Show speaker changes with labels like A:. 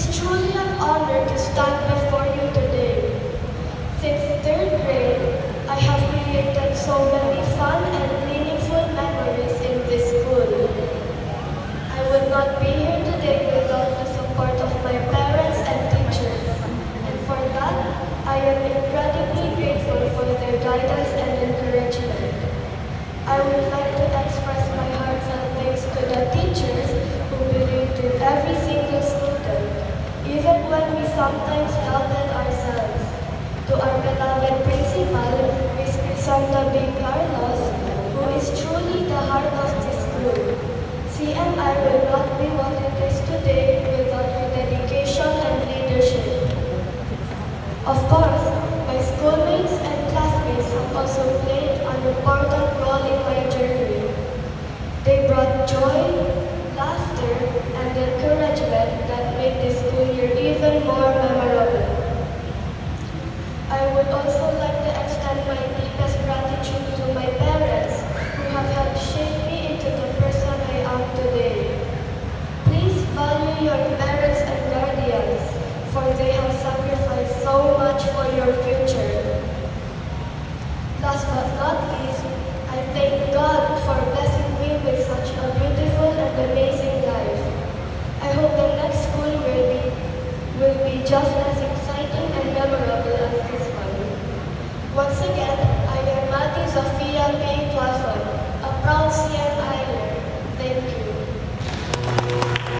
A: is truly an honor to stand before you today. Since third grade, I have created so many fun and meaningful memories in this school. I would not be here today without the support of my parents and teachers. And for that, I am incredibly grateful for their guidance and encouragement. I would like to express my heartfelt thanks to the teachers who believed in every single student, even when we sometimes doubted ourselves. To our beloved principal, Ms. Santa B. Carlos, who is truly the heart of this school. CMI will not be what it is today without your dedication and leadership. Of course, my schoolmates and classmates have also played an important role in my journey. They brought joy, laughter, and encouragement that made this school year